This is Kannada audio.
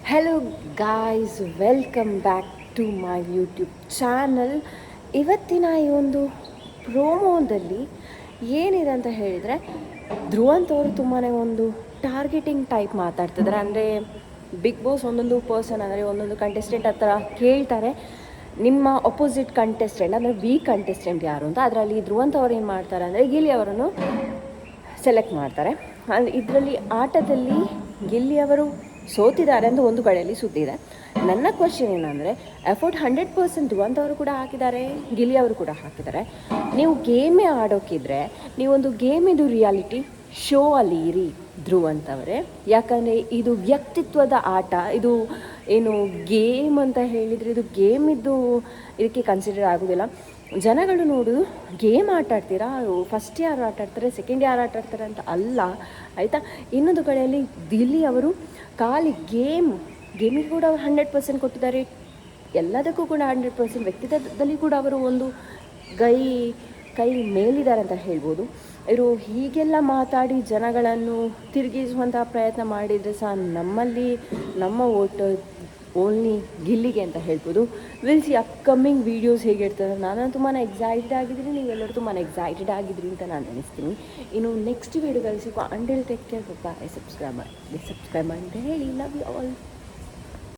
Hello guys, welcome back to my YouTube channel. ಇವತ್ತಿನ ಈ ಒಂದು ಪ್ರೋಮೋದಲ್ಲಿ ಏನಿದೆ ಅಂತ ಹೇಳಿದರೆ, ಧ್ರುವಂತ್ ಅವರು ತುಂಬಾ ಒಂದು ಟಾರ್ಗೆಟಿಂಗ್ ಟೈಪ್ ಮಾತಾಡ್ತಿದ್ದಾರೆ. ಅಂದರೆ ಬಿಗ್ ಬಾಸ್ ಒಂದೊಂದು ಪರ್ಸನ್ ಅಂದರೆ ಒಂದೊಂದು ಕಂಟೆಸ್ಟೆಂಟ್ ಹತ್ರ ಕೇಳ್ತಾರೆ, ನಿಮ್ಮ ಅಪೋಸಿಟ್ ಕಂಟೆಸ್ಟೆಂಟ್ ಅಂದರೆ ವೀಕ್ ಕಂಟೆಸ್ಟೆಂಟ್ ಯಾರು ಅಂತ. ಅದರಲ್ಲಿ ಧ್ರುವಂತ್ ಅವರು ಏನು ಮಾಡ್ತಾರೆ ಅಂದರೆ ಗಿಲ್ಲಿ ಅವರನ್ನು ಸೆಲೆಕ್ಟ್ ಮಾಡ್ತಾರೆ. ಇದರಲ್ಲಿ ಆಟದಲ್ಲಿ ಗಿಲ್ಲಿ ಅವರು ಸೋತಿದ್ದಾರೆ ಅಂತ ಒಂದು ಕಡೆಯಲ್ಲಿ ಸುದ್ದಿ ಇದೆ. ನನ್ನ ಕ್ವಶನ್ ಏನಂದರೆ, ಎಫರ್ಟ್ 100% ಧ್ರುವಂತ್ ಅವರು ಕೂಡ ಹಾಕಿದ್ದಾರೆ, ಗಿಲ್ಲಿ ಅವರು ಕೂಡ ಹಾಕಿದ್ದಾರೆ. ನೀವು ಗೇಮೇ ಆಡೋಕ್ಕಿದ್ರೆ ನೀವೊಂದು ಗೇಮಿದು ರಿಯಾಲಿಟಿ ಶೋ ಅಲ್ಲಿ ಇರಿ ಧ್ರುವಂತ್ ಅವರೇ. ಯಾಕಂದರೆ ಇದು ವ್ಯಕ್ತಿತ್ವದ ಆಟ, ಇದು ಏನು ಗೇಮ್ ಅಂತ ಹೇಳಿದರೆ ಇದು ಗೇಮಿದ್ದು ಇದಕ್ಕೆ ಕನ್ಸಿಡರ್ ಆಗೋದಿಲ್ಲ. ಜನಗಳು ನೋಡು, ಗೇಮ್ ಆಟಾಡ್ತೀರಾ, ಫಸ್ಟ್ ಯಾರು ಆಟಾಡ್ತಾರೆ, ಸೆಕೆಂಡ್ ಯಾರು ಆಟಾಡ್ತಾರೆ ಅಂತ ಅಲ್ಲ, ಆಯಿತಾ. ಇನ್ನೊಂದು ಕಡೆಯಲ್ಲಿ ದಿಲ್ಲಿ ಅವರು ಖಾಲಿ ಗೇಮಿಗೆ ಕೂಡ ಅವರು 100% ಕೊಟ್ಟಿದ್ದಾರೆ, ಎಲ್ಲದಕ್ಕೂ ಕೂಡ 100%. ವ್ಯಕ್ತಿತ್ವದಲ್ಲಿ ಕೂಡ ಅವರು ಒಂದು ಕೈ ಮೇಲಿದ್ದಾರೆ ಅಂತ ಹೇಳ್ಬೋದು. ಇವರು ಹೀಗೆಲ್ಲ ಮಾತಾಡಿ ಜನಗಳನ್ನು ತಿರುಗಿಸುವಂಥ ಪ್ರಯತ್ನ ಮಾಡಿದರೆ ಸಹ ನಮ್ಮ ಓಟ್ ಓನ್ಲಿ ಗಿಲ್ಲಿಗೆ ಅಂತ ಹೇಳ್ಬೋದು. ವಿಲ್ ಸಿ ಅಪ್ಕಮಿಂಗ್ ವೀಡಿಯೋಸ್ ಹೇಗಿರ್ತದೆ. ನಾನು ತುಂಬಾ ಎಕ್ಸೈಟೆಡ್ ಆಗಿದ್ದೀನಿ, ನೀವೆಲ್ಲರೂ ತುಂಬಾ ಎಕ್ಸೈಟೆಡ್ ಆಗಿದ್ರಿ ಅಂತ ನಾನು ಅನಿಸ್ತೀನಿ. ಇನ್ನು ನೆಕ್ಸ್ಟ್ ವೀಡಿಯೋದಲ್ಲಿ ಸಿಗುವ. Until take care, bye. Subscribe ಮಾಡಿ ಅಂತ ಹೇಳಿ. Love you all.